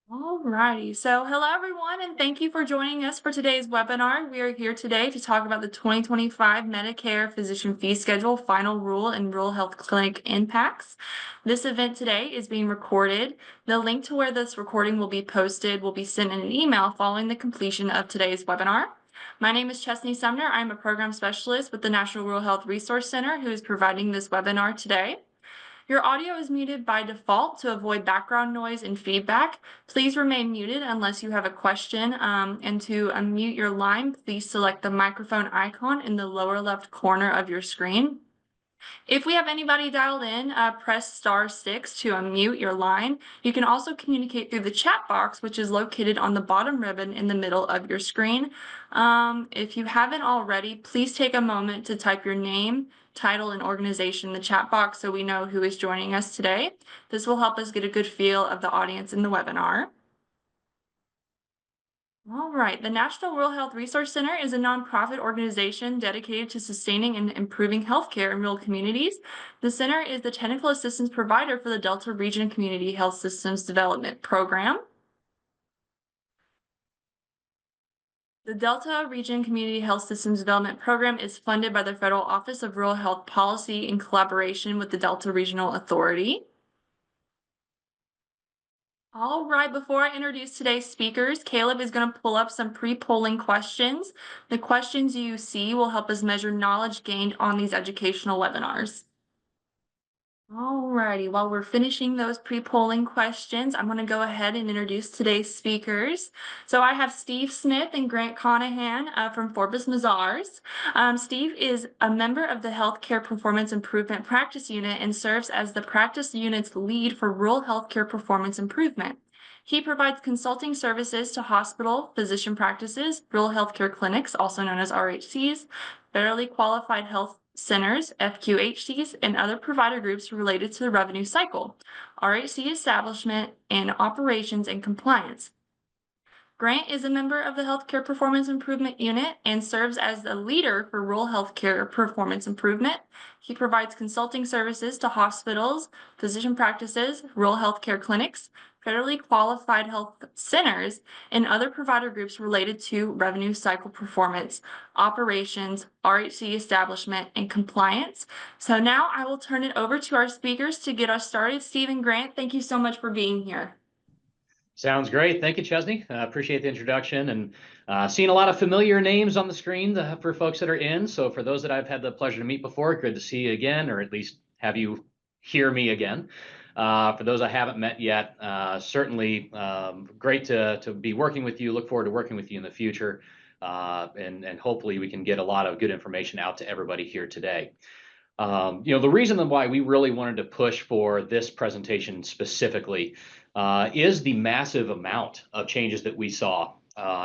Alrighty, so hello everyone, and thank you for joining us for today's webinar. We are here today to talk about the 2025 Medicare Physician Fee Schedule Final Rule and Rural Health Clinic Impacts. This event today is being recorded. The link to where this recording will be posted will be sent in an email following the completion of today's webinar. My name is Chesney Sumner. I'm a program specialist with the National Rural Health Resource Center who is providing this webinar today. Your audio is muted by default to avoid background noise and feedback. Please remain muted unless you have a question. And to unmute your line, please select the microphone icon in the lower left corner of your screen. If we have anybody dialed in, press *6 to unmute your line. You can also communicate through the chat box, which is located on the bottom ribbon in the middle of your screen. If you haven't already, please take a moment to type your name, title, and organization in the chat box so we know who is joining us today. This will help us get a good feel of the audience in the webinar. All right, the National Rural Health Resource Center is a nonprofit organization dedicated to sustaining and improving healthcare in rural communities. The center is the technical assistance provider for the Delta Region Community Health Systems Development Program. The Delta Region Community Health Systems Development Program is funded by the Federal Office of Rural Health Policy in collaboration with the Delta Regional Authority. All right, before I introduce today's speakers, Caleb is going to pull up some pre-polling questions. The questions you see will help us measure knowledge gained on these educational webinars. All righty, while we're finishing those pre-polling questions, I'm going to go ahead and introduce today's speakers. So I have Steve Smith and Grant Conahan from Forbes Mazars. Steve is a member of the Healthcare Performance Improvement Practice Unit and serves as the practice unit's lead for rural healthcare performance improvement. He provides consulting services to hospital, physician practices, rural healthcare clinics, also known as RHCs, federally qualified health centers, FQHCs, and other provider groups related to the revenue cycle, RHC establishment, and operations and compliance. Grant is a member of the Healthcare Performance Improvement Unit and serves as the leader for rural healthcare performance improvement. He provides consulting services to hospitals, physician practices, rural healthcare clinics, federally qualified health centers, and other provider groups related to revenue cycle performance, operations, RHC establishment, and compliance. So now I will turn it over to our speakers to get us started. Steve and Grant, thank you so much for being here. Sounds great. Thank you, Chesney. Appreciate the introduction and seeing a lot of familiar names on the screen for folks that are in. So for those that I've had the pleasure to meet before, good to see you again, or at least have you hear me again. For those I haven't met yet, certainly great to be working with you. Look forward to working with you in the future. And hopefully we can get a lot of good information out to everybody here today. The reason why we really wanted to push for this presentation specifically is the massive amount of changes that we saw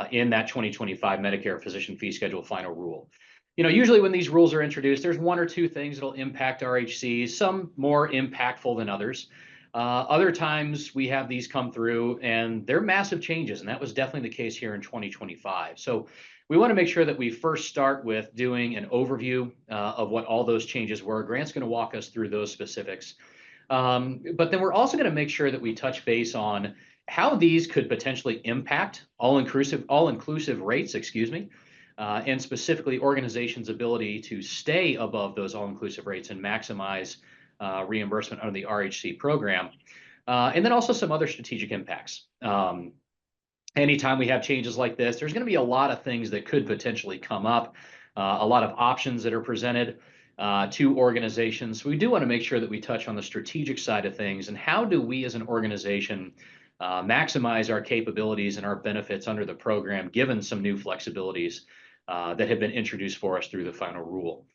in that 2025 Medicare Physician Fee Schedule Final Rule. Usually when these rules are introduced, there's one or two things that'll impact RHCs, some more impactful than others. Other times we have these come through and they're massive changes, and that was definitely the case here in 2025. So we want to make sure that we first start with doing an overview of what all those changes were. Grant's going to walk us through those specifics. But then we're also going to make sure that we touch base on how these could potentially impact all-inclusive rates, and specifically organizations' ability to stay above those all-inclusive rates and maximize reimbursement under the RHC program, and then also some other strategic impacts. Anytime we have changes like this, there's going to be a lot of things that could potentially come up, a lot of options that are presented to organizations. We do want to make sure that we touch on the strategic side of things and how do we as an organization maximize our capabilities and our benefits under the program, given some new flexibilities that have been introduced for us through the final rule.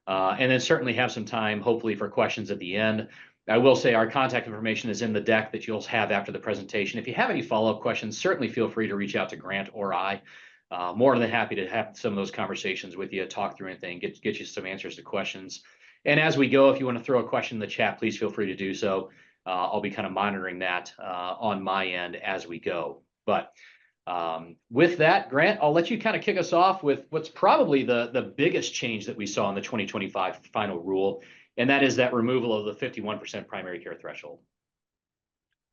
And then certainly have some time, hopefully, for questions at the end. I will say our contact information is in the deck that you'll have after the presentation. If you have any follow-up questions, certainly feel free to reach out to Grant or I. More than happy to have some of those conversations with you, talk through anything, get you some answers to questions. And as we go, if you want to throw a question in the chat, please feel free to do so. I'll be kind of monitoring that on my end as we go. But with that, Grant, I'll let you kind of kick us off with what's probably the biggest change that we saw in the 2025 final rule, and that is that removal of the 51% primary care threshold.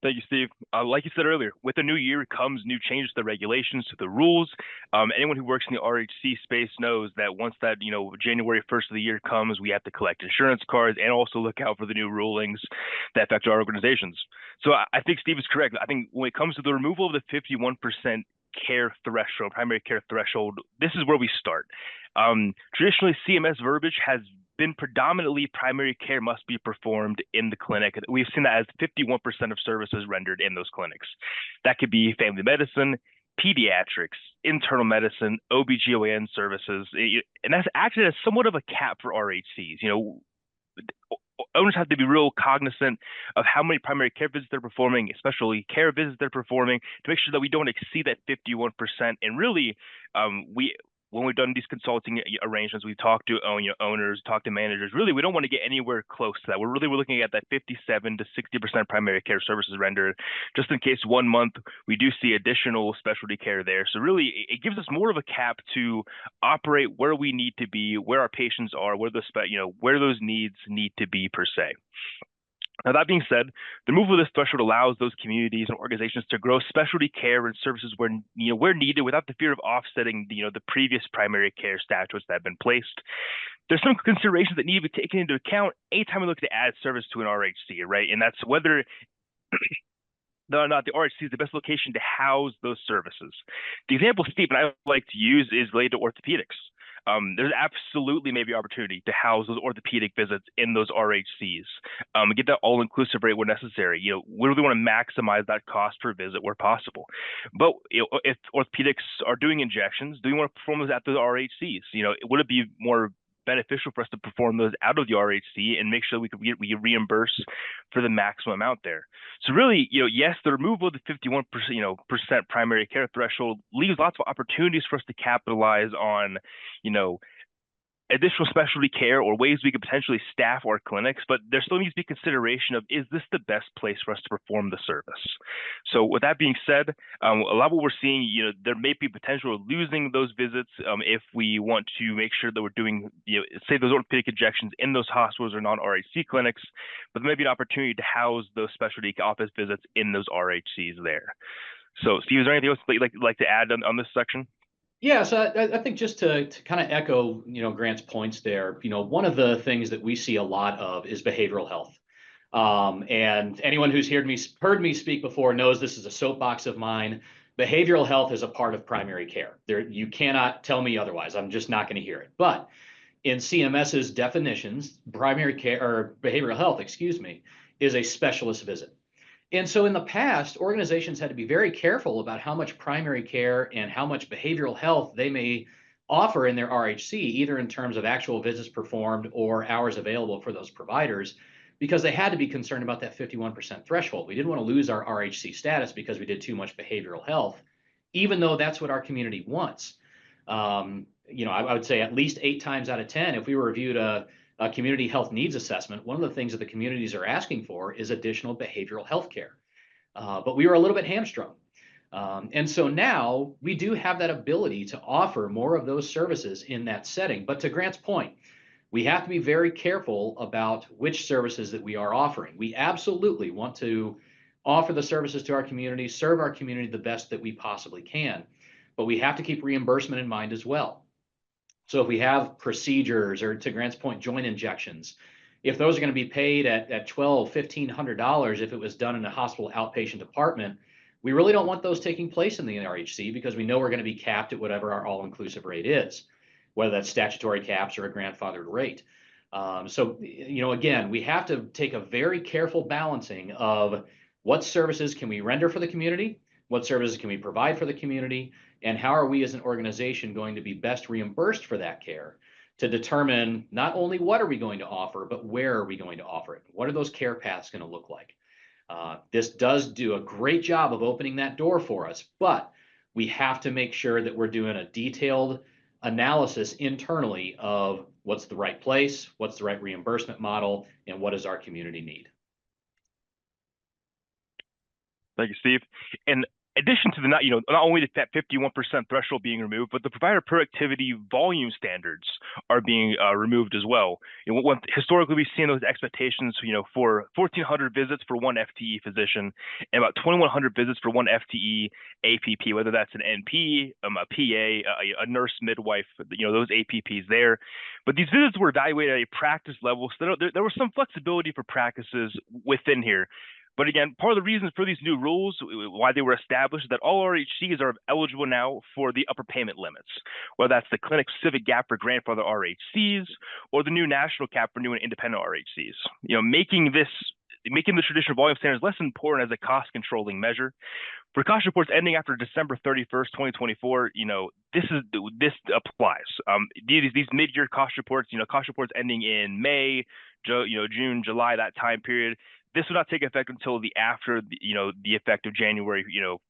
Thank you, Steve. Like you said earlier, with the new year comes new changes to the regulations, to the rules. Anyone who works in the RHC space knows that once that, January 1st of the year comes, we have to collect insurance cards and also look out for the new rulings that affect our organizations. So I think Steve is correct. I think when it comes to the removal of the 51% care threshold, primary care threshold, this is where we start. Traditionally, CMS verbiage has been predominantly primary care must be performed in the clinic. We've seen that as 51% of services rendered in those clinics. That could be family medicine, pediatrics, internal medicine, OBGYN services, and that's acted as somewhat of a cap for RHCs. Owners have to be real cognizant of how many primary care visits they're performing, especially care visits they're performing, to make sure that we don't exceed that 51%. And really, when we've done these consulting arrangements, we've talked to owners, talked to managers. Really, we don't want to get anywhere close to that. We're looking at that 57 to 60% primary care services rendered, just in case one month we do see additional specialty care there. So really, it gives us more of a cap to operate where we need to be, where our patients are, where those needs need to be per se. Now, that being said, the removal of this threshold allows those communities and organizations to grow specialty care and services where needed, without the fear of offsetting the previous primary care statutes that have been placed. There's some considerations that need to be taken into account anytime we look to add service to an RHC, right? And that's whether or not the RHC is the best location to house those services. The example Steve and I like to use is related to orthopedics. There's absolutely maybe opportunity to house those orthopedic visits in those RHCs, get that all-inclusive rate where necessary. We really want to maximize that cost per visit where possible. But if orthopedics are doing injections, do we want to perform those at the RHCs? Would it be more beneficial for us to perform those out of the RHC and make sure we reimburse for the maximum amount there? So really, yes, the removal of the 51% primary care threshold leaves lots of opportunities for us to capitalize on, additional specialty care or ways we could potentially staff our clinics, but there still needs to be consideration of, is this the best place for us to perform the service? So with that being said, a lot of what we're seeing, there may be potential of losing those visits if we want to make sure that we're doing, say those orthopedic injections in those hospitals or non-RHC clinics, but there may be an opportunity to house those specialty office visits in those RHCs there. So Steve, is there anything else that you'd like to add on this section? Yeah, so I think just to kind of echo, Grant's points there, one of the things that we see a lot of is behavioral health. And anyone who's heard me speak before knows this is a soapbox of mine. Behavioral health is a part of primary care. You cannot tell me otherwise. I'm just not going to hear it. But in CMS's definitions, primary care or behavioral health, is a specialist visit. And so in the past, organizations had to be very careful about how much primary care and how much behavioral health they may offer in their RHC, either in terms of actual visits performed or hours available for those providers, because they had to be concerned about that 51% threshold. We didn't want to lose our RHC status because we did too much behavioral health, even though that's what our community wants. I would say at least 8 times out of 10, if we reviewed a community health needs assessment, one of the things that the communities are asking for is additional behavioral health care. But we were a little bit hamstrung. And so now we do have that ability to offer more of those services in that setting. But to Grant's point, we have to be very careful about which services that we are offering. We absolutely want to offer the services to our community, serve our community the best that we possibly can. But we have to keep reimbursement in mind as well. So if we have procedures, or to Grant's point, joint injections, if those are going to be paid at $1,200, $1,500 if it was done in a hospital outpatient department, we really don't want those taking place in the RHC because we know we're going to be capped at whatever our all-inclusive rate is, whether that's statutory caps or a grandfathered rate. Again, we have to take a very careful balancing of what services can we render for the community, what services can we provide for the community, and how are we as an organization going to be best reimbursed for that care to determine not only what are we going to offer, but where are we going to offer it? What are those care paths going to look like? This does do a great job of opening that door for us, but we have to make sure that we're doing a detailed analysis internally of what's the right place, what's the right reimbursement model, and what does our community need. Thank you, Steve. And addition to the not only that 51% threshold being removed, but the provider productivity volume standards are being removed as well. Historically, we've seen those expectations, for 1,400 visits for one FTE physician and about 2,100 visits for one FTE APP, whether that's an NP, a PA, a nurse midwife, those APPs there. But these visits were evaluated at a practice level, so there was some flexibility for practices within here. But again, part of the reason for these new rules, why they were established, is that all RHCs are eligible now for the upper payment limits, whether that's the clinic-specific gap for grandfather RHCs or the new national cap for new and independent RHCs. Making the traditional volume standards less important as a cost-controlling measure. For cost reports ending after December 31st, 2024, this applies. These mid-year cost reports, cost reports ending in May, June, July, that time period. This will not take effect until after the effective January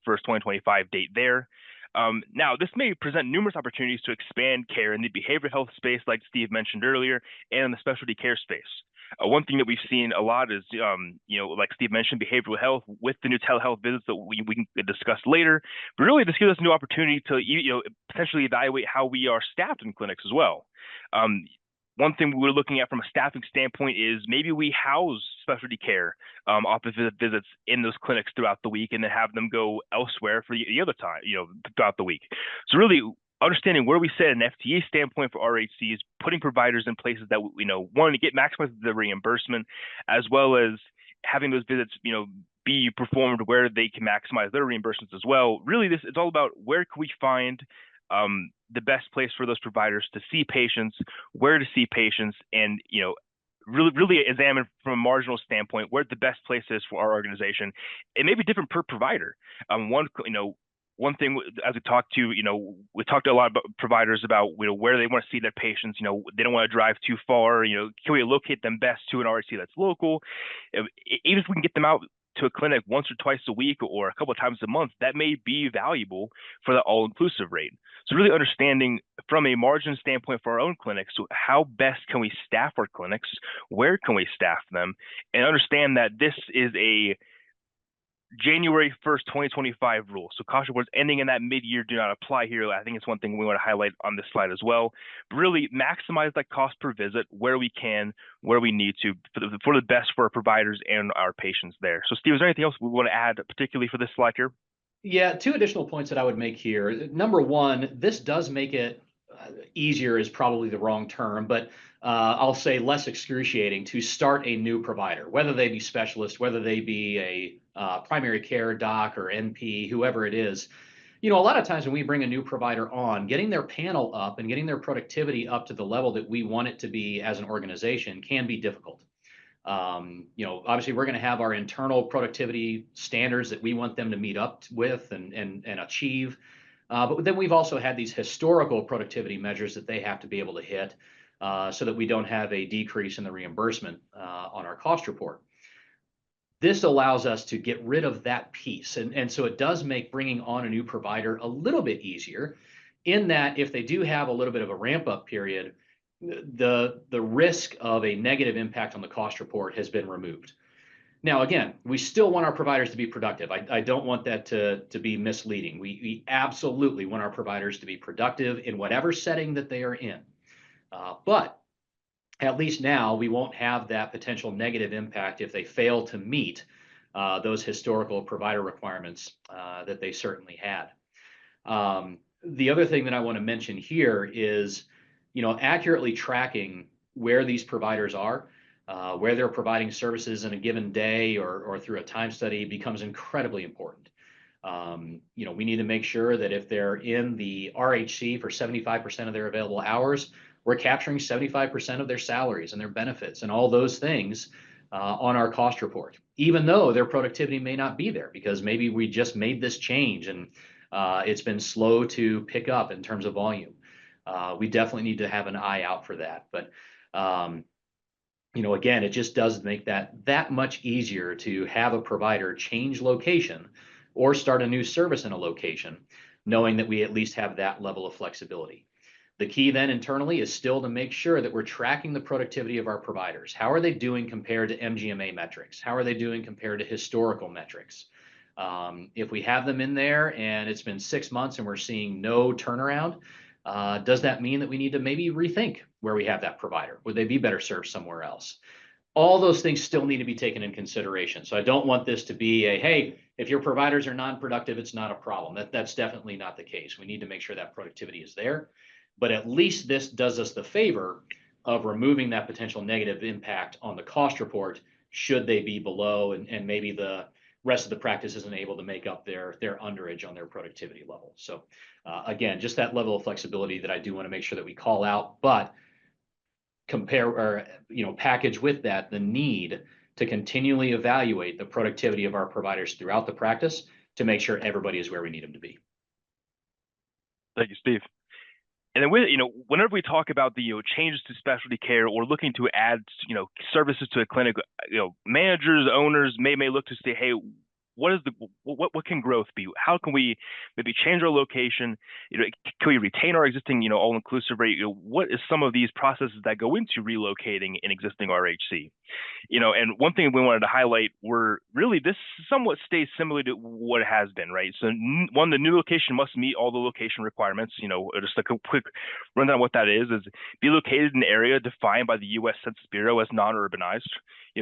1st, 2025 date there. Now, this may present numerous opportunities to expand care in the behavioral health space, like Steve mentioned earlier, and in the specialty care space. One thing that we've seen a lot is, like Steve mentioned, behavioral health with the new telehealth visits that we can discuss later. But really, this gives us a new opportunity to potentially evaluate how we are staffed in clinics as well. One thing we're looking at from a staffing standpoint is maybe we house specialty care office visits in those clinics throughout the week and then have them go elsewhere for the other time, throughout the week. So really understanding where we sit an FTA standpoint for RHCs, putting providers in places that wanting to maximize the reimbursement, as well as having those visits, be performed where they can maximize their reimbursements as well. Really, it's all about where can we find the best place for those providers to see patients, where to see patients, and really examine from a marginal standpoint where the best place is for our organization. It may be different per provider. One thing as we talked to a lot about providers about where they want to see their patients. They don't want to drive too far. Can we locate them best to an RHC that's local? Even if we can get them out to a clinic once or twice a week or a couple of times a month, that may be valuable for the all-inclusive rate. So really understanding from a margin standpoint for our own clinics, so how best can we staff our clinics, where can we staff them, and understand that this is a January 1st, 2025 rule. So cost reports ending in that mid-year do not apply here. I think it's one thing we want to highlight on this slide as well. But really maximize that cost per visit where we can, where we need to, for the best for our providers and our patients there. So Steve, is there anything else we want to add, particularly for this slide here? Yeah, two additional points that I would make here. Number one, this does make it easier is probably the wrong term, but I'll say less excruciating to start a new provider, whether they be specialist, whether they be a primary care doc or NP, whoever it is. A lot of times when we bring a new provider on, getting their panel up and getting their productivity up to the level that we want it to be as an organization can be difficult. Obviously we're going to have our internal productivity standards that we want them to meet up with and achieve. But then we've also had these historical productivity measures that they have to be able to hit so that we don't have a decrease in the reimbursement on our cost report. This allows us to get rid of that piece. And so it does make bringing on a new provider a little bit easier in that if they do have a little bit of a ramp up period, the risk of a negative impact on the cost report has been removed. Now, again, we still want our providers to be productive. I don't want that to be misleading. We absolutely want our providers to be productive in whatever setting that they are in. But at least now we won't have that potential negative impact if they fail to meet those historical provider requirements that they certainly had. The other thing that I want to mention here is, accurately tracking where these providers are, where they're providing services in a given day or through a time study becomes incredibly important. We need to make sure that if they're in the RHC for 75% of their available hours, we're capturing 75% of their salaries and their benefits and all those things on our cost report, even though their productivity may not be there because maybe we just made this change and it's been slow to pick up in terms of volume. We definitely need to have an eye out for that. But, again, it just does make that much easier to have a provider change location or start a new service in a location, knowing that we at least have that level of flexibility. The key then internally is still to make sure that we're tracking the productivity of our providers. How are they doing compared to MGMA metrics? How are they doing compared to historical metrics? If we have them in there and it's been 6 months and we're seeing no turnaround, does that mean that we need to maybe rethink where we have that provider? Would they be better served somewhere else? All those things still need to be taken in consideration. So I don't want this to be a, hey, if your providers are non-productive, it's not a problem. That's definitely not the case. We need to make sure that productivity is there. But at least this does us the favor of removing that potential negative impact on the cost report should they be below and maybe the rest of the practice isn't able to make up their underage on their productivity level. So again, just that level of flexibility that I do want to make sure that we call out, but compare or package with that the need to continually evaluate the productivity of our providers throughout the practice to make sure everybody is where we need them to be. Thank you, Steve. And then, whenever we talk about the changes to specialty care or looking to add services to a clinic, managers, owners may look to say, hey, what can growth be? How can we maybe change our location? Can we retain our existing all-inclusive rate? What is some of these processes that go into relocating an existing RHC? And one thing we wanted to highlight were really this somewhat stays similar to what it has been, right? So one, the new location must meet all the location requirements. Just a quick rundown of what that is be located in an area defined by the U.S. Census Bureau as non-urbanized.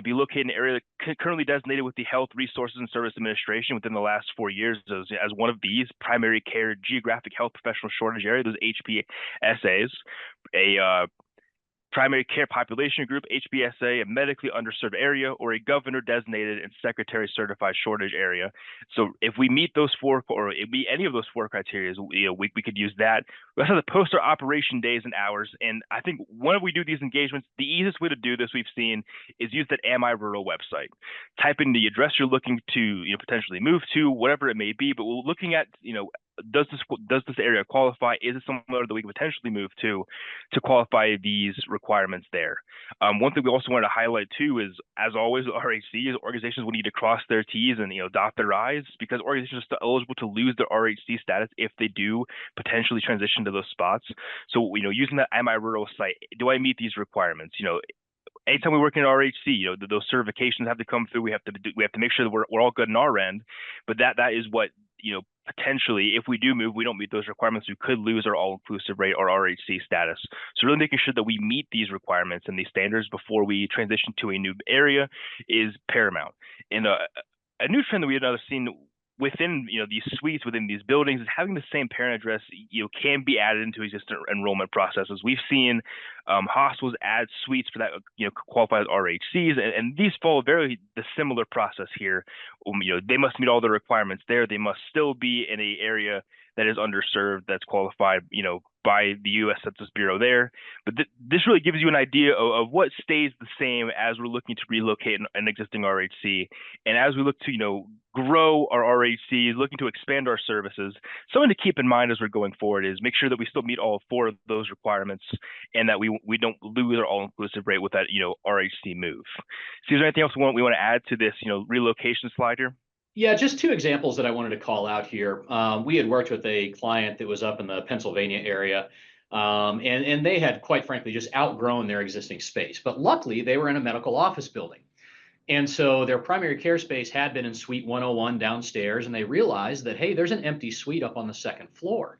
Be located in an area currently designated with the Health Resources and Service Administration within the last 4 years as one of these primary care geographic health professional shortage area, those HPSAs, a primary care population group, HPSA, a medically underserved area, or a governor designated and secretary certified shortage area. So if we meet those four, or if we any of those four criteria, we could use that. We also have to post our operation days and hours. And I think when we do these engagements, the easiest way to do this we've seen is use that Am I Rural website. Type in the address you're looking to potentially move to, whatever it may be. But we're looking at does this area qualify? Is it somewhere that we can potentially move to qualify these requirements there? One thing we also wanted to highlight too is, as always, RHCs, organizations will need to cross their T's and dot their I's, because organizations are still eligible to lose their RHC status if they do potentially transition to those spots. So using that Am I Rural site, do I meet these requirements? Anytime we work in RHC, those certifications have to come through. We have to make sure that we're all good on our end. But that is what potentially, if we do move, we don't meet those requirements, we could lose our all-inclusive rate or RHC status. So really making sure that we meet these requirements and these standards before we transition to a new area is paramount. And a new trend that we have seen within these suites, within these buildings, is having the same parent address can be added into existing enrollment processes. We've seen hospitals add suites for that qualify as RHCs, and these follow very the similar process here. They must meet all the requirements there. They must still be in an area that is underserved, that's qualified by the U.S. Census Bureau there. But this really gives you an idea of what stays the same as we're looking to relocate an existing RHC. And as we look to, grow our RHCs, looking to expand our services, something to keep in mind as we're going forward is make sure that we still meet all four of those requirements and that we don't lose our all-inclusive rate with that, RHC move. So is there anything else we want to add to this, relocation slide here? Yeah, just two examples that I wanted to call out here. We had worked with a client that was up in the Pennsylvania area, and they had, quite frankly, just outgrown their existing space. But luckily, they were in a medical office building. And so their primary care space had been in Suite 101 downstairs, and they realized that, hey, there's an empty suite up on the second floor.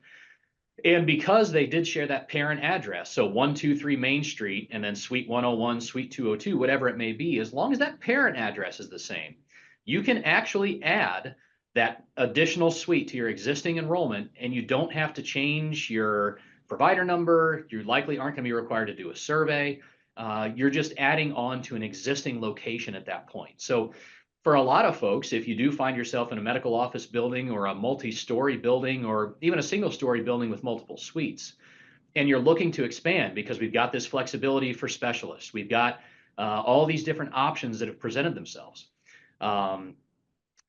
And because they did share that parent address, so 123 Main Street, and then Suite 101, Suite 202, whatever it may be, as long as that parent address is the same, you can actually add that additional suite to your existing enrollment, and you don't have to change your provider number. You likely aren't going to be required to do a survey. You're just adding on to an existing location at that point. So for a lot of folks, if you do find yourself in a medical office building or a multi-story building or even a single-story building with multiple suites, and you're looking to expand because we've got this flexibility for specialists, we've got all these different options that have presented themselves.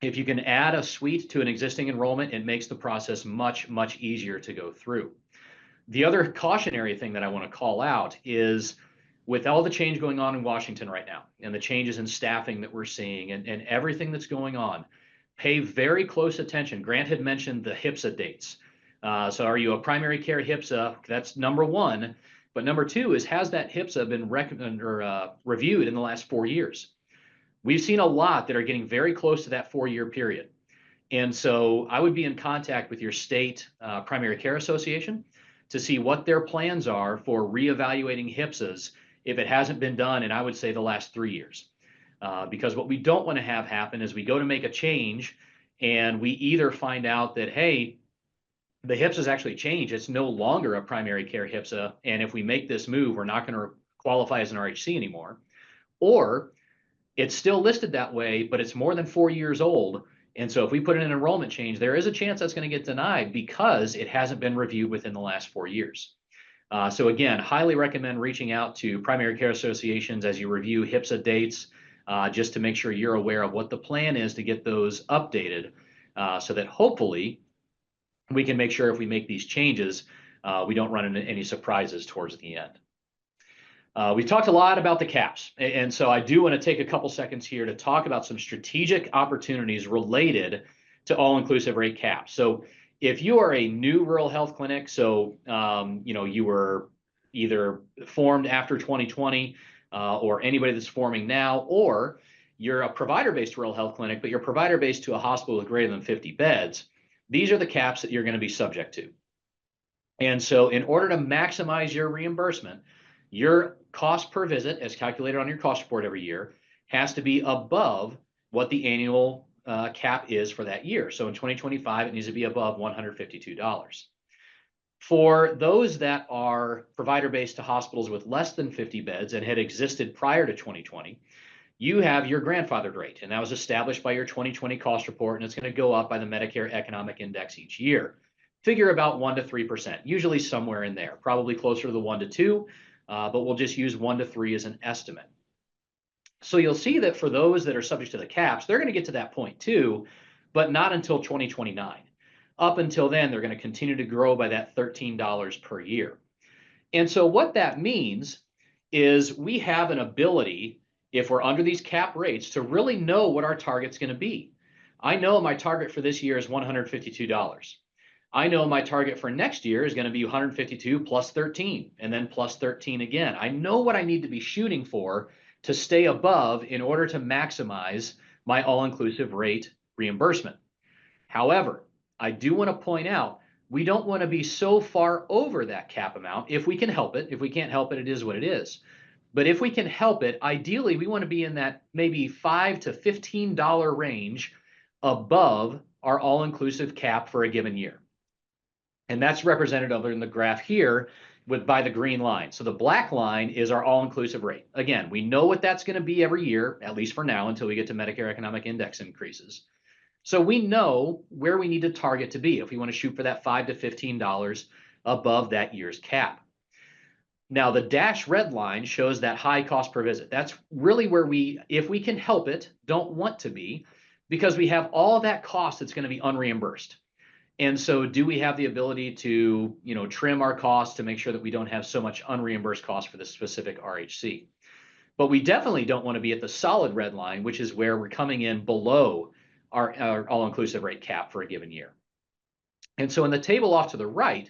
If you can add a suite to an existing enrollment, it makes the process much, much easier to go through. The other cautionary thing that I want to call out is, with all the change going on in Washington right now and the changes in staffing that we're seeing and everything that's going on, pay very close attention. Grant had mentioned the HPSA dates. So are you a primary care HPSA? That's number one. But number two is, has that HPSA been reviewed in the last 4 years? We've seen a lot that are getting very close to that 4-year period. And so I would be in contact with your state primary care association to see what their plans are for reevaluating HPSAs if it hasn't been done in, I would say, the last 3 years. Because what we don't want to have happen is we go to make a change and we either find out that, hey, the HPSA's actually changed. It's no longer a primary care HPSA. And if we make this move, we're not going to qualify as an RHC anymore. Or it's still listed that way, but it's more than 4 years old. And so if we put in an enrollment change, there is a chance that's going to get denied because it hasn't been reviewed within the last 4 years. So again, highly recommend reaching out to primary care associations as you review HPSA dates, just to make sure you're aware of what the plan is to get those updated, so that hopefully we can make sure if we make these changes, we don't run into any surprises towards the end. We've talked a lot about the caps, and so I do want to take a couple seconds here to talk about some strategic opportunities related to all-inclusive rate caps. So if you are a new rural health clinic, so you were either formed after 2020, or anybody that's forming now, or you're a provider-based rural health clinic, but you're provider-based to a hospital with greater than 50 beds, these are the caps that you're going to be subject to. And so in order to maximize your reimbursement, your cost per visit, as calculated on your cost report every year, has to be above what the annual cap is for that year. So in 2025, it needs to be above $152. For those that are provider-based to hospitals with less than 50 beds and had existed prior to 2020, you have your grandfathered rate, and that was established by your 2020 cost report, and it's going to go up by the Medicare Economic Index each year. Figure about 1 to 3%, usually somewhere in there, probably closer to the 1 to 2, but we'll just use 1 to 3 as an estimate. So you'll see that for those that are subject to the caps, they're going to get to that point too, but not until 2029. Up until then, they're going to continue to grow by that $13 per year. And so what that means is we have an ability, if we're under these cap rates, to really know what our target's going to be. I know my target for this year is $152. I know my target for next year is going to be 152 plus 13, and then plus 13 again. I know what I need to be shooting for to stay above in order to maximize my all-inclusive rate reimbursement. However, I do want to point out, we don't want to be so far over that cap amount if we can help it. If we can't help it, it is what it is. But if we can help it, ideally, we want to be in that maybe $5 to $15 range above our all-inclusive cap for a given year. And that's represented over in the graph here by the green line. So the black line is our all-inclusive rate. Again, we know what that's going to be every year, at least for now, until we get to Medicare Economic Index increases. So we know where we need to target to be if we want to shoot for that $5 to $15 above that year's cap. Now, the dashed red line shows that high cost per visit. That's really where we, if we can help it, don't want to be, because we have all of that cost that's going to be unreimbursed. And so do we have the ability to, trim our costs to make sure that we don't have so much unreimbursed cost for this specific RHC? But we definitely don't want to be at the solid red line, which is where we're coming in below our all-inclusive rate cap for a given year. And so in the table off to the right,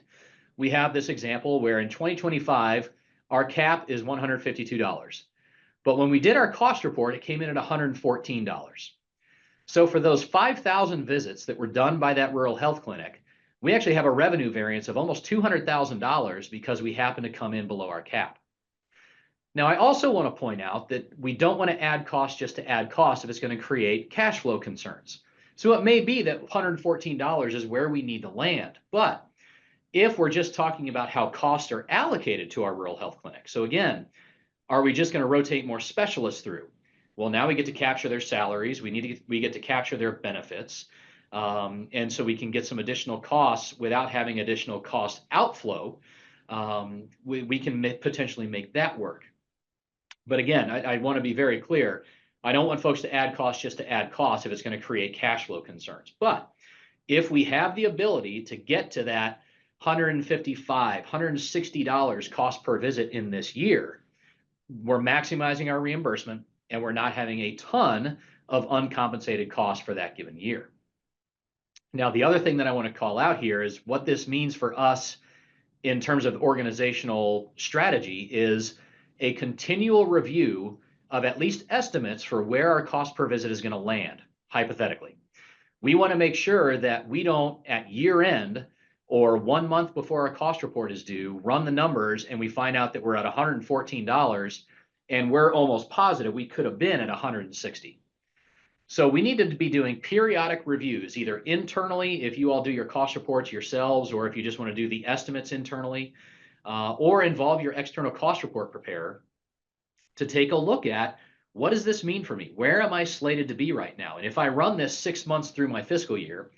we have this example where in 2025, our cap is $152. But when we did our cost report, it came in at $114. So for those 5,000 visits that were done by that rural health clinic, we actually have a revenue variance of almost $200,000 because we happen to come in below our cap. Now, I also want to point out that we don't want to add cost just to add cost if it's going to create cash flow concerns. So it may be that $114 is where we need to land. But if we're just talking about how costs are allocated to our rural health clinic, so again, are we just going to rotate more specialists through? Well, now we get to capture their salaries. We get to capture their benefits. And so we can get some additional costs without having additional cost outflow. We can potentially make that work. But again, I want to be very clear. I don't want folks to add costs just to add costs if it's going to create cash flow concerns. But if we have the ability to get to that $155, $160 cost per visit in this year, we're maximizing our reimbursement and we're not having a ton of uncompensated costs for that given year. Now, the other thing that I want to call out here is what this means for us in terms of organizational strategy is a continual review of at least estimates for where our cost per visit is going to land, hypothetically. We want to make sure that we don't, at year end or 1 month before our cost report is due, run the numbers and we find out that we're at $114 and we're almost positive we could have been at 160. So we needed to be doing periodic reviews, either internally, if you all do your cost reports yourselves, or if you just want to do the estimates internally, or involve your external cost report preparer to take a look at, what does this mean for me? Where am I slated to be right now? And if I run this 6 months through my fiscal year,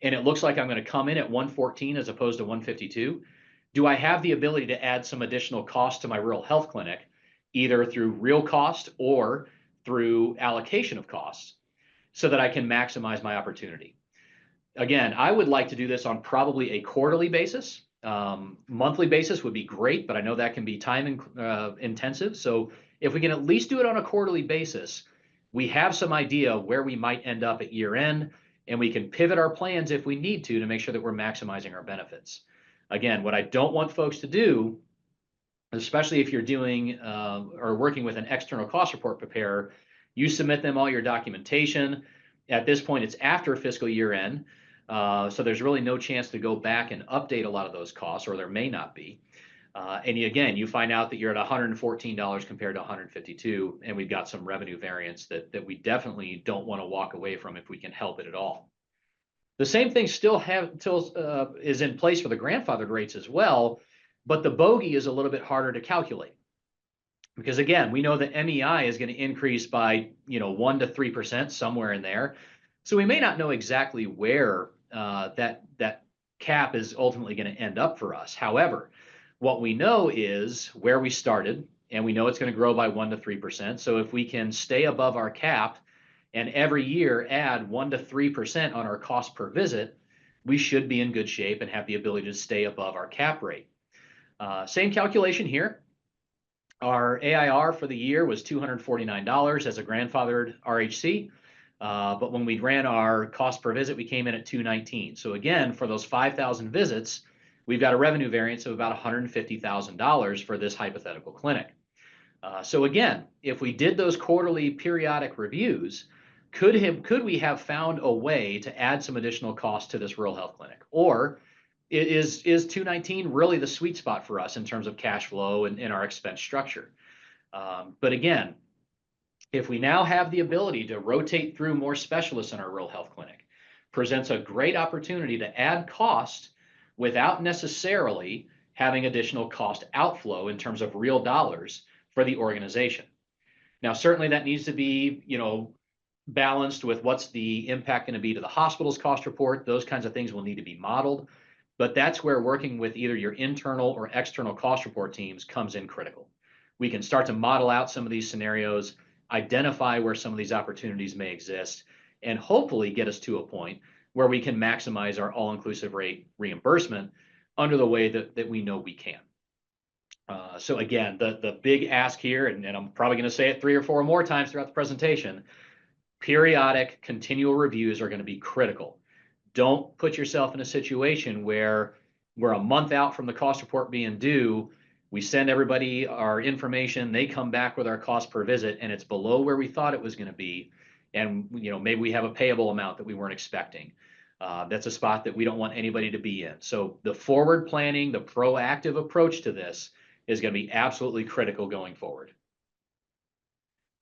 and it looks like I'm going to come in at 114 as opposed to 152, do I have the ability to add some additional cost to my rural health clinic, either through real cost or through allocation of costs, so that I can maximize my opportunity? Again, I would like to do this on probably a quarterly basis. Monthly basis would be great, but I know that can be time intensive. So if we can at least do it on a quarterly basis, we have some idea where we might end up at year end, and we can pivot our plans if we need to make sure that we're maximizing our benefits. Again, what I don't want folks to do, especially if you're doing or working with an external cost report preparer, you submit them all your documentation. At this point, it's after fiscal year end. So there's really no chance to go back and update a lot of those costs, or there may not be. And again, you find out that you're at $114 compared to $152, and we've got some revenue variance that we definitely don't want to walk away from if we can help it at all. The same thing still is in place for the grandfathered rates as well, but the bogey is a little bit harder to calculate. Because again, we know that MEI is going to increase by 1 to 3%, somewhere in there. So we may not know exactly where that cap is ultimately going to end up for us. However, what we know is where we started, and we know it's going to grow by 1 to 3%. So if we can stay above our cap and every year add 1 to 3% on our cost per visit, we should be in good shape and have the ability to stay above our cap rate. Same calculation here. Our AIR for the year was $249 as a grandfathered RHC. But when we ran our cost per visit, we came in at $219. So again, for those 5,000 visits, we've got a revenue variance of about $150,000 for this hypothetical clinic. So again, if we did those quarterly periodic reviews, could we have found a way to add some additional cost to this rural health clinic? Or is 219 really the sweet spot for us in terms of cash flow and our expense structure? But again, if we now have the ability to rotate through more specialists in our rural health clinic, presents a great opportunity to add cost without necessarily having additional cost outflow in terms of real dollars for the organization. Now, certainly that needs to be, balanced with what's the impact going to be to the hospital's cost report. Those kinds of things will need to be modeled. But that's where working with either your internal or external cost report teams comes in critical. We can start to model out some of these scenarios, identify where some of these opportunities may exist, and hopefully get us to a point where we can maximize our all-inclusive rate reimbursement under the way that we know we can. So again, the big ask here, and I'm probably going to say it 3 or 4 more times throughout the presentation, periodic continual reviews are going to be critical. Don't put yourself in a situation where we're a month out from the cost report being due. We send everybody our information, they come back with our cost per visit, and it's below where we thought it was going to be. And maybe we have a payable amount that we weren't expecting. That's a spot that we don't want anybody to be in. So the forward planning, the proactive approach to this is going to be absolutely critical going forward.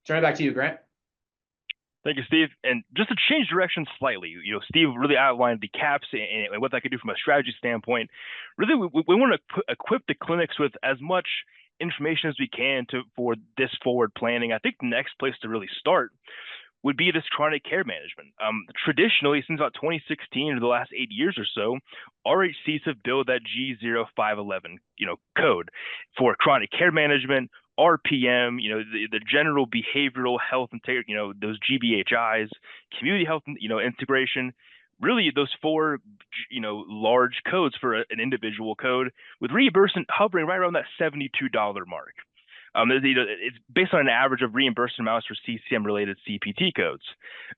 Turn it back to you, Grant. Thank you, Steve. And just to change direction slightly, Steve really outlined the caps and what that could do from a strategy standpoint. Really, we want to equip the clinics with as much information as we can for this forward planning. I think the next place to really start would be this chronic care management. Traditionally, since about 2016 or the last 8 years or so, RHCs have built that G0511, code for chronic care management, RPM, the general behavioral health and those GBHIs, community health, integration. Really, those 4, large codes for an individual code, with reimbursement hovering right around that $72 mark. It's based on an average of reimbursement amounts for CCM-related CPT codes.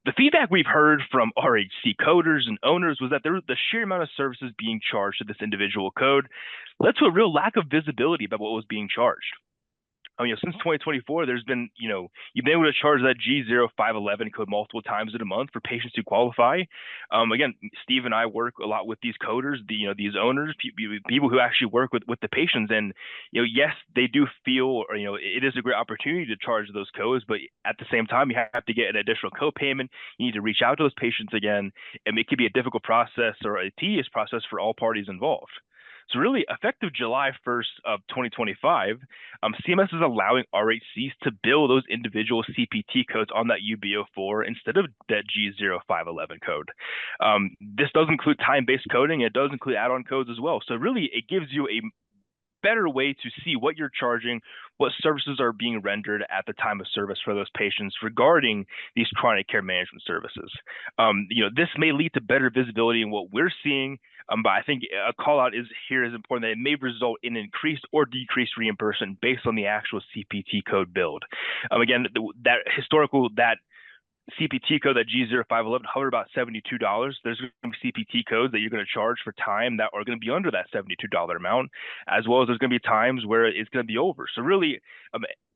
The feedback we've heard from RHC coders and owners was that the sheer amount of services being charged to this individual code led to a real lack of visibility about what was being charged. Since 2024, there's been, you've been able to charge that G0511 code multiple times in a month for patients who qualify. Again, Steve and I work a lot with these coders, these owners, people who actually work with the patients. And, yes, they do feel, it is a great opportunity to charge those codes, but at the same time, you have to get an additional co-payment. You need to reach out to those patients again. And it can be a difficult process or a tedious process for all parties involved. So really, effective July 1st of 2025, CMS is allowing RHCs to bill those individual CPT codes on that UB04 instead of that G0511 code. This does include time-based coding. It does include add-on codes as well. So really, it gives you a better way to see what you're charging, what services are being rendered at the time of service for those patients regarding these chronic care management services. This may lead to better visibility in what we're seeing, but I think a call out is important that it may result in increased or decreased reimbursement based on the actual CPT code billed. Again, that CPT code, that G0511, hovered about $72. There's going to be CPT codes that you're going to charge for time that are going to be under that $72 amount, as well as there's going to be times where it's going to be over. So really,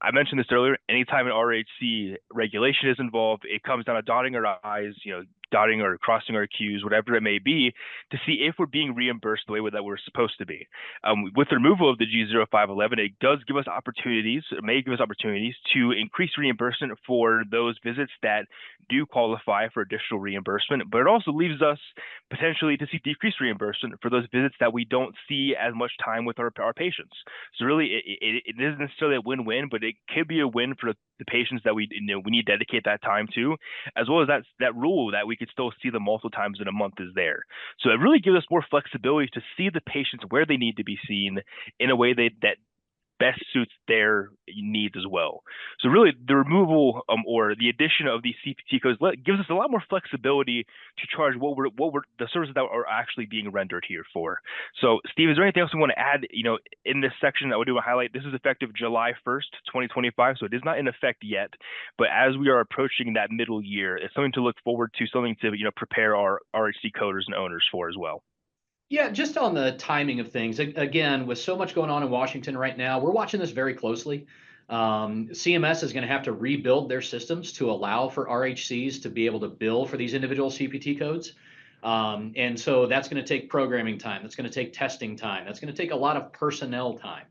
I mentioned this earlier, anytime an RHC regulation is involved, it comes down to dotting our I's, dotting or crossing our Q's, whatever it may be, to see if we're being reimbursed the way that we're supposed to be. With the removal of the G0511, it does give us opportunities, it may give us opportunities to increase reimbursement for those visits that do qualify for additional reimbursement, but it also leaves us potentially to see decreased reimbursement for those visits that we don't see as much time with our patients. So really, it isn't necessarily a win-win, but it could be a win for the patients that we need to dedicate that time to, as well as that rule that we could still see them multiple times in a month is there. So it really gives us more flexibility to see the patients where they need to be seen in a way that best suits their needs as well. So really, the removal or the addition of these CPT codes gives us a lot more flexibility to charge what we're the services that are actually being rendered here for. So, Steve, is there anything else we want to add? In this section that we do highlight, this is effective July 1st, 2025. So it is not in effect yet, but as we are approaching that middle year, it's something to look forward to, something to prepare our RHC coders and owners for as well. Yeah, just on the timing of things, again, with so much going on in Washington right now, we're watching this very closely. CMS is going to have to rebuild their systems to allow for RHCs to be able to bill for these individual CPT codes. And so that's going to take programming time. That's going to take testing time. That's going to take a lot of personnel time.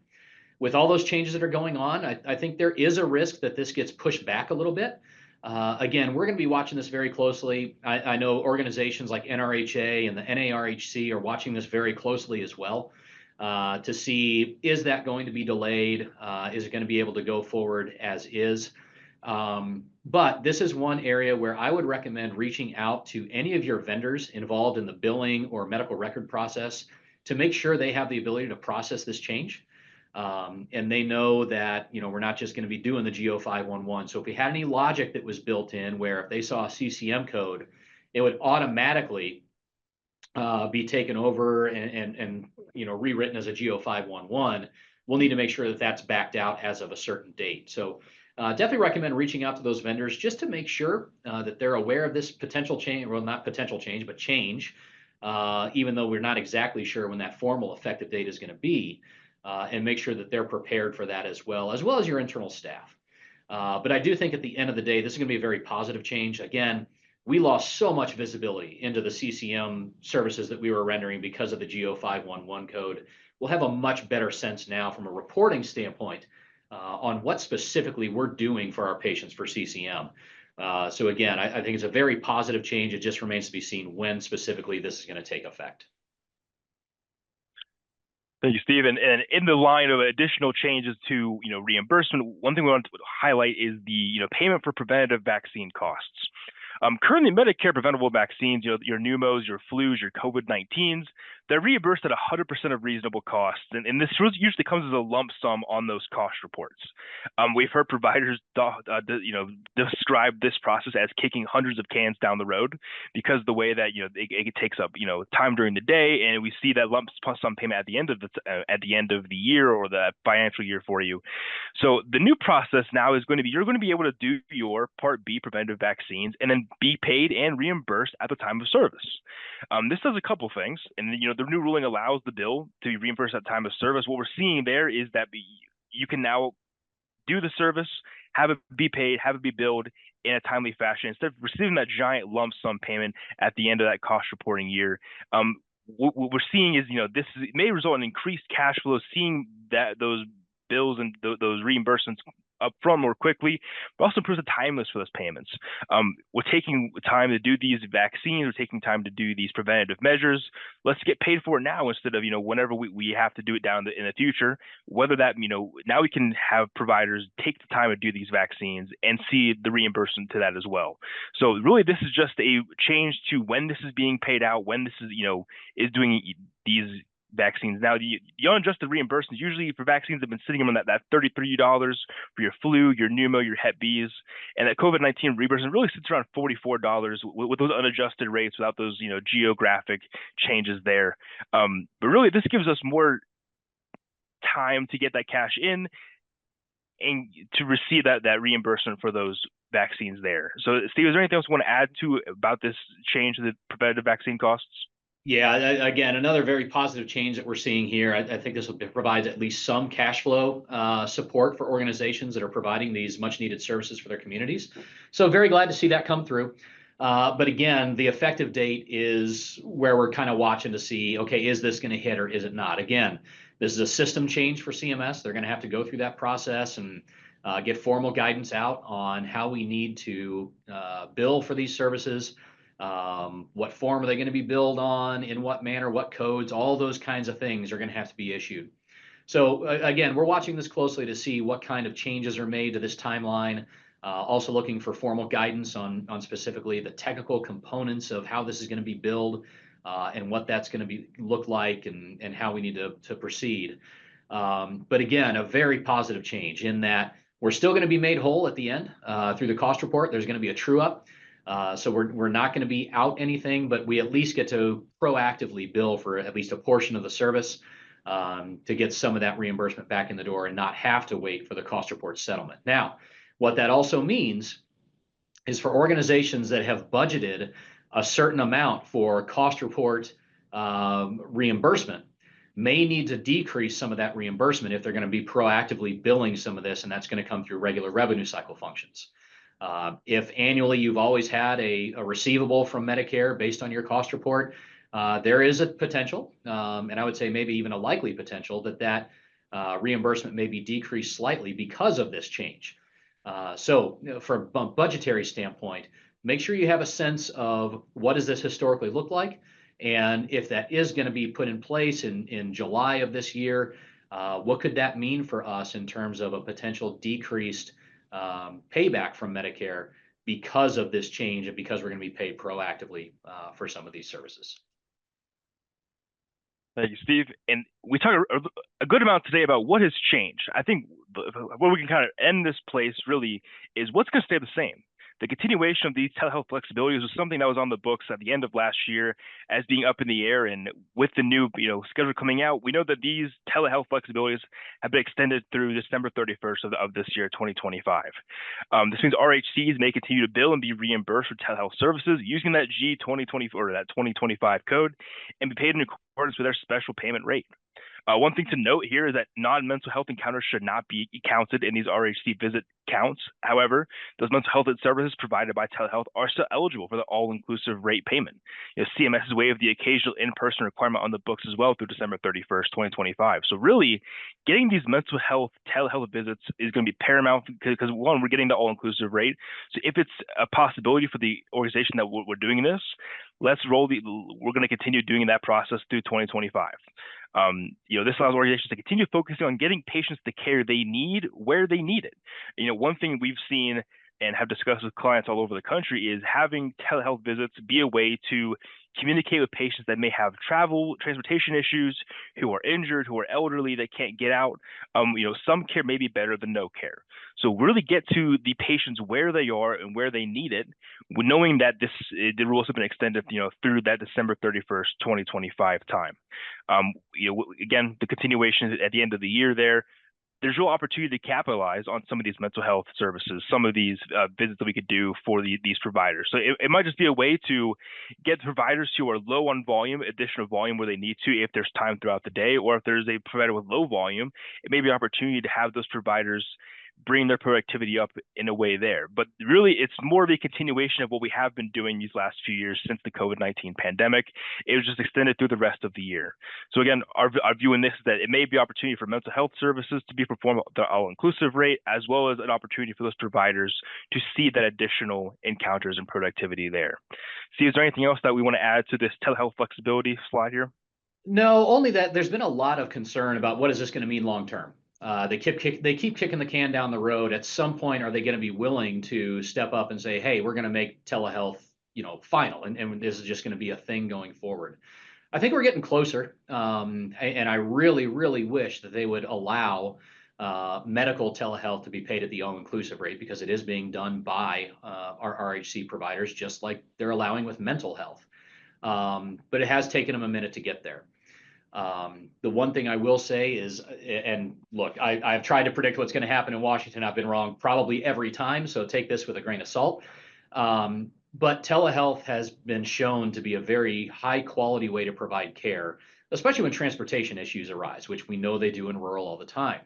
With all those changes that are going on, I think there is a risk that this gets pushed back a little bit. Again, we're going to be watching this very closely. I know organizations like NRHA and the NARHC are watching this very closely as well to see, is that going to be delayed? Is it going to be able to go forward as is? But this is one area where I would recommend reaching out to any of your vendors involved in the billing or medical record process to make sure they have the ability to process this change. And they know that, we're not just going to be doing the G0511. So if we had any logic that was built in where if they saw a CCM code, it would automatically be taken over and rewritten as a G0511, we'll need to make sure that that's backed out as of a certain date. So definitely recommend reaching out to those vendors just to make sure that they're aware of this potential change, well, not potential change, but change, even though we're not exactly sure when that formal effective date is going to be. And make sure that they're prepared for that as well as your internal staff. But I do think at the end of the day, this is going to be a very positive change. Again, we lost so much visibility into the CCM services that we were rendering because of the G0511 code. We'll have a much better sense now from a reporting standpoint on what specifically we're doing for our patients for CCM. So again, I think it's a very positive change. It just remains to be seen when specifically this is going to take effect. Thank you, Steve. And in the line of additional changes to reimbursement, one thing we want to highlight is the payment for preventative vaccine costs. Currently, Medicare preventable vaccines, your pneumos, your flus, your COVID-19s, they're reimbursed at 100% of reasonable costs, and this usually comes as a lump sum on those cost reports. We've heard providers, describe this process as kicking hundreds of cans down the road because the way that it takes up time during the day, and we see that lump sum payment at the end of the year or the financial year for you. So the new process now is going to be you're going to be able to do your Part B preventative vaccines and then be paid and reimbursed at the time of service. This does a couple things, and the new ruling allows the bill to be reimbursed at time of service. What we're seeing there is that you can now do the service, have it be paid, have it be billed in a timely fashion instead of receiving that giant lump sum payment at the end of that cost reporting year. What we're seeing is, this may result in increased cash flow, seeing that those bills and those reimbursements up front more quickly, but also improves the timeliness for those payments. We're taking time to do these vaccines, we're taking time to do these preventative measures. Let's get paid for it now instead of, whenever we have to do it down in the future. Whether that, now we can have providers take the time to do these vaccines and see the reimbursement to that as well. So really, this is just a change to when this is being paid out, when this is, is doing these vaccines. Now, the unadjusted reimbursements usually for vaccines have been sitting around that $33 for your flu, your pneumo, your Hep B's, and that COVID-19 reimbursement really sits around $44 with those unadjusted rates without those geographic changes there. But really, this gives us more time to get that cash in and to receive that reimbursement for those vaccines there. So, Steve, is there anything else you want to add to about this change to the preventative vaccine costs? Yeah, again, another very positive change that we're seeing here. I think this will provide at least some cash flow support for organizations that are providing these much needed services for their communities. So very glad to see that come through. But again, the effective date is where we're kind of watching to see, okay, is this going to hit or is it not? Again, this is a system change for CMS. They're going to have to go through that process and get formal guidance out on how we need to bill for these services. What form are they going to be billed on, in what manner, what codes, all those kinds of things are going to have to be issued. So again, we're watching this closely to see what kind of changes are made to this timeline. Also looking for formal guidance on specifically the technical components of how this is going to be billed and what that's going to look like and how we need to proceed. But again, a very positive change in that we're still going to be made whole at the end through the cost report. There's going to be a true up. So we're not going to be out anything, but we at least get to proactively bill for at least a portion of the service to get some of that reimbursement back in the door and not have to wait for the cost report settlement. Now, what that also means is for organizations that have budgeted a certain amount for cost report reimbursement may need to decrease some of that reimbursement if they're going to be proactively billing some of this, and that's going to come through regular revenue cycle functions. If annually you've always had a receivable from Medicare based on your cost report, there is a potential, and I would say maybe even a likely potential that reimbursement may be decreased slightly because of this change. So from a budgetary standpoint, make sure you have a sense of what does this historically look like, and if that is going to be put in place in July of this year, what could that mean for us in terms of a potential decreased payback from Medicare because of this change and because we're going to be paid proactively for some of these services. Thank you, Steve. And we talked a good amount today about what has changed. I think where we can kind of end this place really is what's going to stay the same. The continuation of these telehealth flexibilities was something that was on the books at the end of last year as being up in the air. And with the new schedule coming out, we know that these telehealth flexibilities have been extended through December 31st of this year, 2025. This means RHCs may continue to bill and be reimbursed for telehealth services using that G2020 or that 2025 code and be paid in accordance with their special payment rate. One thing to note here is that non-mental health encounters should not be counted in these RHC visit counts. However, those mental health services provided by telehealth are still eligible for the all-inclusive rate payment. CMS has waived the occasional in-person requirement on the books as well through December 31st, 2025. So really, getting these mental health telehealth visits is going to be paramount because one, we're getting the all-inclusive rate. So if it's a possibility for the organization that we're doing this, we're going to continue doing that process through 2025. This allows organizations to continue focusing on getting patients the care they need where they need it. One thing we've seen and have discussed with clients all over the country is having telehealth visits be a way to communicate with patients that may have transportation issues, who are injured, who are elderly, that can't get out. Some care may be better than no care. So really get to the patients where they are and where they need it, knowing that the rules have been extended, through that December 31st, 2025 time. Again, the continuation at the end of the year there's real opportunity to capitalize on some of these mental health services, some of these visits that we could do for these providers. So it might just be a way to get the providers who are low on volume, additional volume where they need to, if there's time throughout the day, or if there's a provider with low volume, it may be an opportunity to have those providers bring their productivity up in a way there. But really, it's more of a continuation of what we have been doing these last few years since the COVID-19 pandemic. It was just extended through the rest of the year. So again, our view in this is that it may be an opportunity for mental health services to be performed at the all-inclusive rate, as well as an opportunity for those providers to see that additional encounters and productivity there. See, is there anything else that we want to add to this telehealth flexibility slide here? No, only that there's been a lot of concern about what is this going to mean long term. They keep kicking the can down the road. At some point, are they going to be willing to step up and say, "Hey, we're going to make telehealth, final, and this is just going to be a thing going forward"? I think we're getting closer, and I really, really wish that they would allow medical telehealth to be paid at the all-inclusive rate, because it is being done by our RHC providers, just like they're allowing with mental health. But it has taken them a minute to get there. The one thing I will say is, and look, I've tried to predict what's going to happen in Washington. I've been wrong probably every time, so take this with a grain of salt. But telehealth has been shown to be a very high quality way to provide care, especially when transportation issues arise, which we know they do in rural all the time.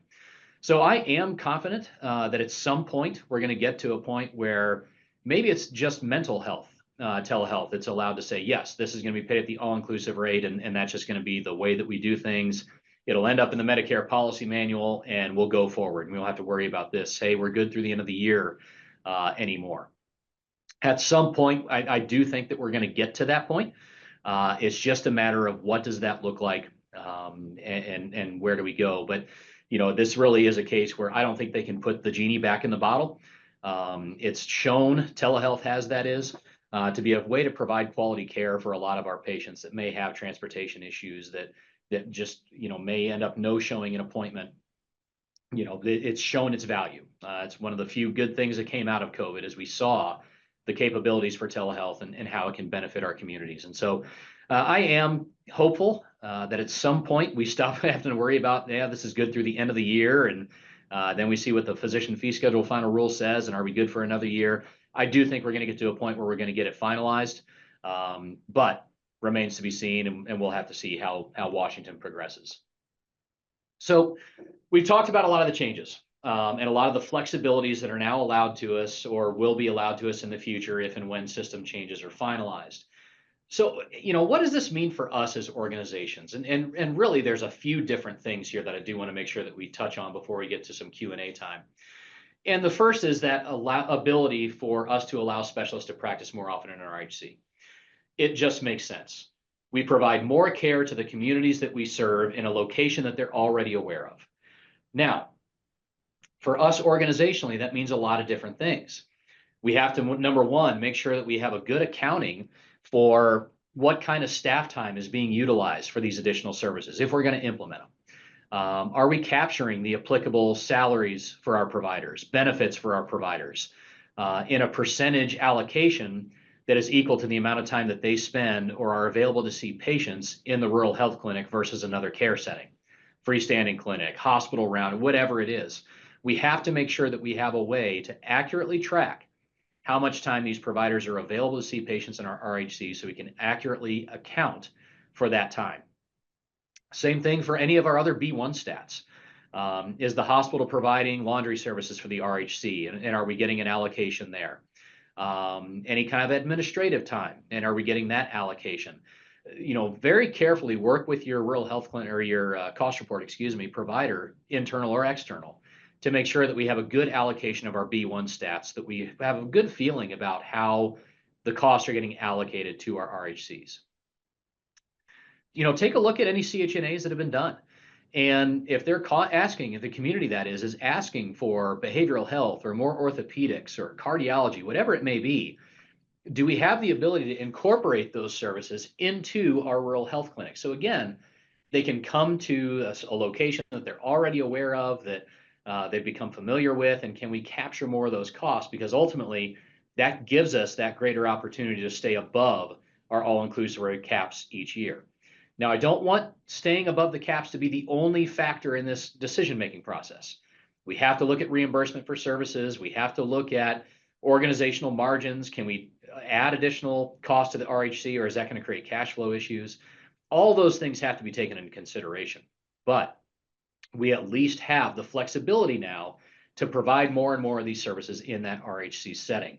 So I am confident that at some point we're going to get to a point where maybe it's just mental health telehealth. It's allowed to say, yes, this is going to be paid at the all-inclusive rate, and that's just going to be the way that we do things. It'll end up in the Medicare policy manual, and we'll go forward. And we don't have to worry about this. Hey, we're good through the end of the year anymore. At some point, I do think that we're going to get to that point. It's just a matter of what does that look like, and where do we go. But this really is a case where I don't think they can put the genie back in the bottle. It's shown, telehealth has, that is, to be a way to provide quality care for a lot of our patients that may have transportation issues that just may end up no showing an appointment. It's shown its value. It's one of the few good things that came out of COVID, as we saw the capabilities for telehealth and how it can benefit our communities. And so I am hopeful that at some point we stop having to worry about, this is good through the end of the year, and then we see what the physician fee schedule final rule says, and are we good for another year? I do think we're going to get to a point where we're going to get it finalized, but remains to be seen, and we'll have to see how Washington progresses. So we've talked about a lot of the changes and a lot of the flexibilities that are now allowed to us, or will be allowed to us in the future if and when system changes are finalized. So, what does this mean for us as organizations? And really, there's a few different things here that I do want to make sure that we touch on before we get to some Q&A time. And the first is that ability for us to allow specialists to practice more often in our RHC. It just makes sense. We provide more care to the communities that we serve in a location that they're already aware of. Now, for us organizationally, that means a lot of different things. We have to, number one, make sure that we have a good accounting for what kind of staff time is being utilized for these additional services, if we're going to implement them. Are we capturing the applicable salaries for our providers, benefits for our providers, in a percentage allocation that is equal to the amount of time that they spend or are available to see patients in the rural health clinic versus another care setting, freestanding clinic, hospital round, whatever it is? We have to make sure that we have a way to accurately track how much time these providers are available to see patients in our RHC, so we can accurately account for that time. Same thing for any of our other B1 stats. Is the hospital providing laundry services for the RHC, and are we getting an allocation there? Any kind of administrative time, and are we getting that allocation? Very carefully work with your rural health clinic, or your cost report, provider, internal or external, to make sure that we have a good allocation of our B1 stats, that we have a good feeling about how the costs are getting allocated to our RHCs. Take a look at any CHNAs that have been done. And if they're asking, if the community that is asking for behavioral health or more orthopedics or cardiology, whatever it may be, do we have the ability to incorporate those services into our rural health clinic? So again, they can come to a location that they're already aware of, that they've become familiar with, and can we capture more of those costs? Because ultimately, that gives us that greater opportunity to stay above our all-inclusive rate caps each year. Now, I don't want staying above the caps to be the only factor in this decision-making process. We have to look at reimbursement for services. We have to look at organizational margins. Can we add additional cost to the RHC, or is that going to create cash flow issues? All those things have to be taken into consideration. But we at least have the flexibility now to provide more and more of these services in that RHC setting.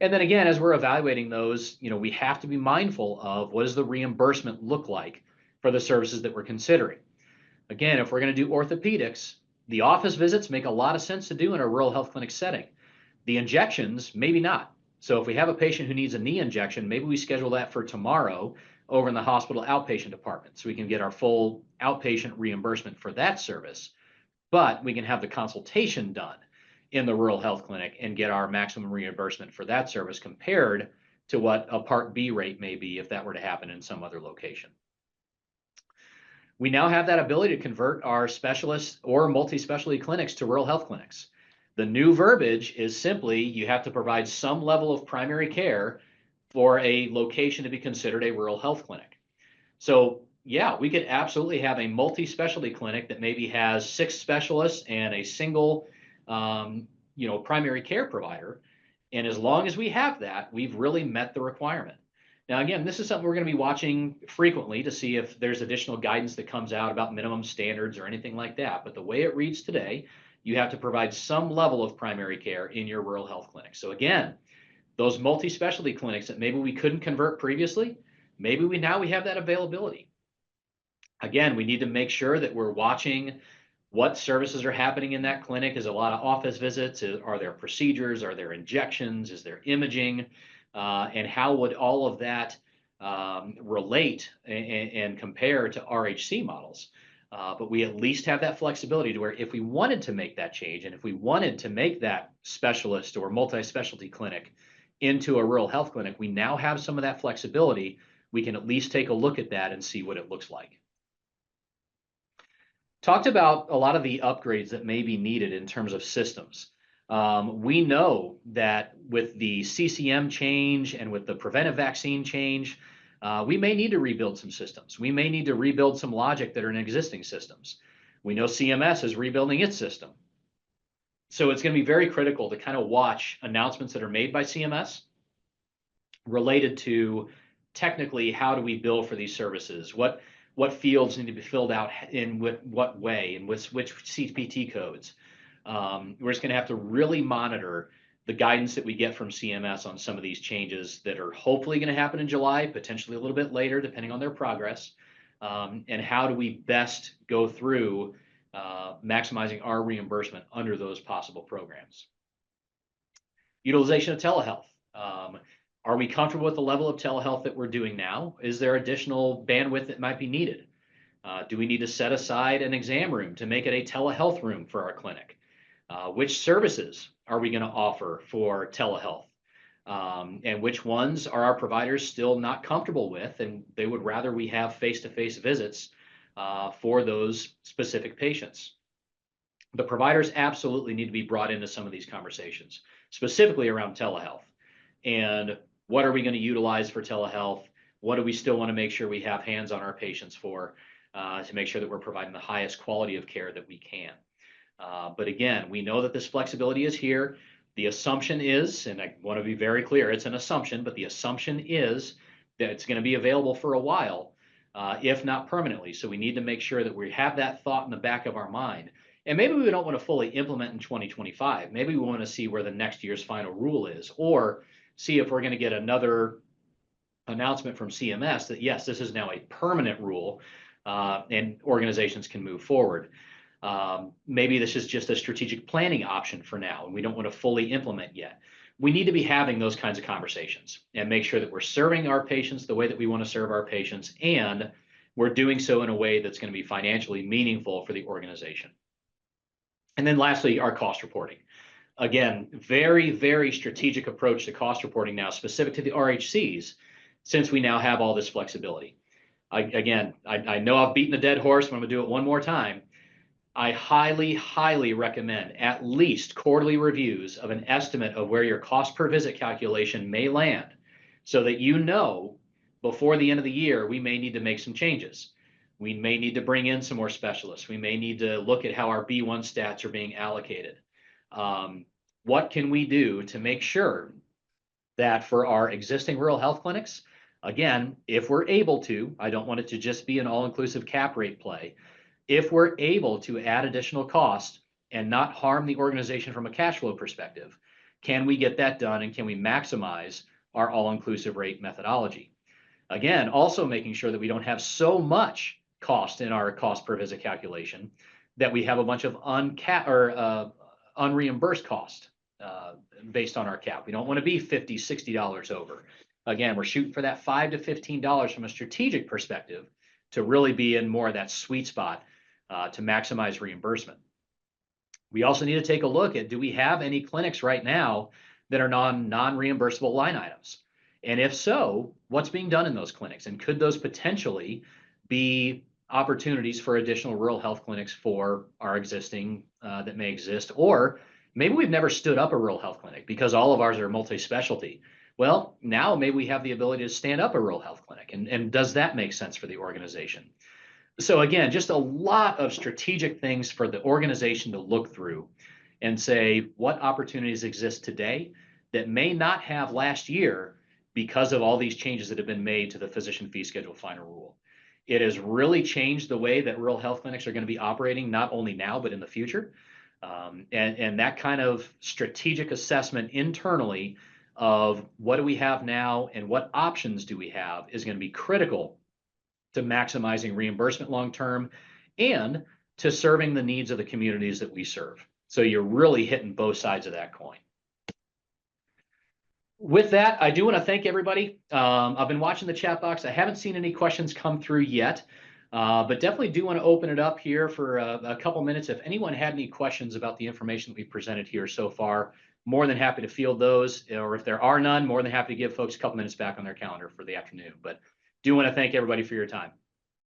And then again, as we're evaluating those, we have to be mindful of what does the reimbursement look like for the services that we're considering. Again, if we're going to do orthopedics, the office visits make a lot of sense to do in a rural health clinic setting. The injections, maybe not. So if we have a patient who needs a knee injection, maybe we schedule that for tomorrow over in the hospital outpatient department so we can get our full outpatient reimbursement for that service. But we can have the consultation done in the rural health clinic and get our maximum reimbursement for that service compared to what a Part B rate may be if that were to happen in some other location. We now have that ability to convert our specialists or multi-specialty clinics to rural health clinics. The new verbiage is simply you have to provide some level of primary care for a location to be considered a rural health clinic. So yeah, we could absolutely have a multi-specialty clinic that maybe has 6 specialists and a single primary care provider. And as long as we have that, we've really met the requirement. Now, again, this is something we're going to be watching frequently to see if there's additional guidance that comes out about minimum standards or anything like that. But the way it reads today, you have to provide some level of primary care in your rural health clinic. So again, those multi-specialty clinics that maybe we couldn't convert previously, maybe we have that availability. Again, we need to make sure that we're watching what services are happening in that clinic. Is a lot of office visits? Are there procedures? Are there injections? Is there imaging? And how would all of that relate and compare to RHC models? But we at least have that flexibility to where if we wanted to make that change and if we wanted to make that specialist or multi-specialty clinic into a rural health clinic, we now have some of that flexibility. We can at least take a look at that and see what it looks like. Talked about a lot of the upgrades that may be needed in terms of systems. We know that with the CCM change and with the preventive vaccine change, we may need to rebuild some systems. We may need to rebuild some logic that are in existing systems. We know CMS is rebuilding its system. So it's going to be very critical to kind of watch announcements that are made by CMS related to technically how do we bill for these services? What fields need to be filled out in what way and which CPT codes? We're just going to have to really monitor the guidance that we get from CMS on some of these changes that are hopefully going to happen in July, potentially a little bit later, depending on their progress. And how do we best go through maximizing our reimbursement under those possible programs? Utilization of telehealth. Are we comfortable with the level of telehealth that we're doing now? Is there additional bandwidth that might be needed? Do we need to set aside an exam room to make it a telehealth room for our clinic? Which services are we going to offer for telehealth? And which ones are our providers still not comfortable with, and they would rather we have face-to-face visits for those specific patients? The providers absolutely need to be brought into some of these conversations, specifically around telehealth. And what are we going to utilize for telehealth? What do we still want to make sure we have hands on our patients for to make sure that we're providing the highest quality of care that we can? But again, we know that this flexibility is here. The assumption is, and I want to be very clear, it's an assumption, but the assumption is that it's going to be available for a while, if not permanently. So we need to make sure that we have that thought in the back of our mind. And maybe we don't want to fully implement in 2025. Maybe we want to see where the next year's final rule is, or see if we're going to get another announcement from CMS that, yes, this is now a permanent rule and organizations can move forward. Maybe this is just a strategic planning option for now, and we don't want to fully implement yet. We need to be having those kinds of conversations and make sure that we're serving our patients the way that we want to serve our patients, and we're doing so in a way that's going to be financially meaningful for the organization. And then lastly, our cost reporting. Again, very, very strategic approach to cost reporting now, specific to the RHCs, since we now have all this flexibility. I know I've beaten a dead horse, but I'm going to do it one more time. I highly, highly recommend at least quarterly reviews of an estimate of where your cost per visit calculation may land, so that you know before the end of the year, we may need to make some changes. We may need to bring in some more specialists. We may need to look at how our B1 stats are being allocated. What can we do to make sure that for our existing rural health clinics, again, if we're able to, I don't want it to just be an all-inclusive cap rate play. If we're able to add additional cost and not harm the organization from a cash flow perspective? Can we get that done, and can we maximize our all-inclusive rate methodology? Again, also making sure that we don't have so much cost in our cost per visit calculation that we have a bunch of unreimbursed cost based on our cap. We don't want to be $50, $60 over. Again, we're shooting for that $5 to $15 from a strategic perspective to really be in more of that sweet spot to maximize reimbursement. We also need to take a look at, do we have any clinics right now that are non-reimbursable line items? And if so, what's being done in those clinics? And could those potentially be opportunities for additional rural health clinics for our existing that may exist? Or maybe we've never stood up a rural health clinic because all of ours are multi-specialty. Well, now maybe we have the ability to stand up a rural health clinic. And does that make sense for the organization? So again, just a lot of strategic things for the organization to look through and say what opportunities exist today that may not have last year because of all these changes that have been made to the physician fee schedule final rule. It has really changed the way that rural health clinics are going to be operating, not only now, but in the future. And that kind of strategic assessment internally of what do we have now and what options do we have is going to be critical to maximizing reimbursement long-term and to serving the needs of the communities that we serve. So you're really hitting both sides of that coin. With that, I do want to thank everybody. I've been watching the chat box. I haven't seen any questions come through yet, but definitely do want to open it up here for a couple minutes. If anyone had any questions about the information that we presented here so far, more than happy to field those, or if there are none, more than happy to give folks a couple minutes back on their calendar for the afternoon. But do want to thank everybody for your time.